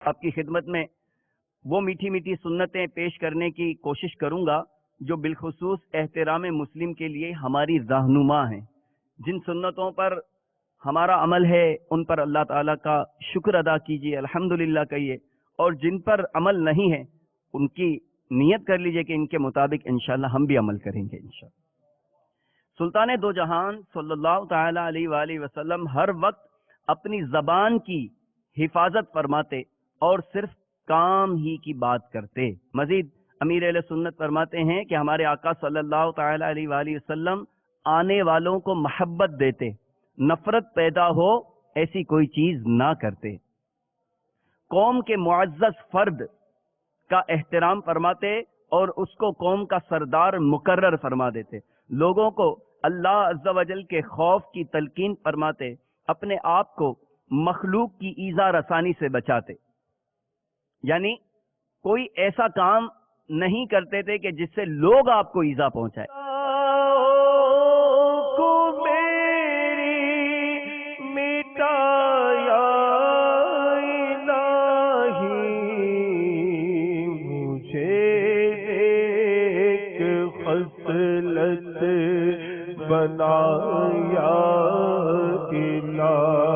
آپ کی خدمت میں وہ میٹھی میٹھی سنتیں پیش کرنے کی کوشش کروں گا جو بالخصوص احترام مسلم کے لیے ہماری رہنما ہیں. جن سنتوں پر ہمارا عمل ہے ان پر اللہ تعالیٰ کا شکر ادا کیجیے، الحمدللہ کہیے، اور جن پر عمل نہیں ہے ان کی نیت کر لیجئے کہ ان کے مطابق انشاءاللہ ہم بھی عمل کریں گے انشاءاللہ. سلطان دو جہان صلی اللہ تعالی علیہ وآلہ وسلم ہر وقت اپنی زبان کی حفاظت فرماتے اور صرف کام ہی کی بات کرتے. مزید امیر اہل سنت فرماتے ہیں کہ ہمارے آقا صلی اللہ تعالی علیہ وآلہ وسلم آنے والوں کو محبت دیتے، نفرت پیدا ہو ایسی کوئی چیز نہ کرتے. قوم کے معزز فرد کا احترام فرماتے اور اس کو قوم کا سردار مقرر فرما دیتے. لوگوں کو اللہ عز و جل کے خوف کی تلقین فرماتے، اپنے آپ کو مخلوق کی ایذا رسانی سے بچاتے. یعنی کوئی ایسا کام نہیں کرتے تھے کہ جس سے لوگ آپ کو ایذا پہنچائے. بنایا الہی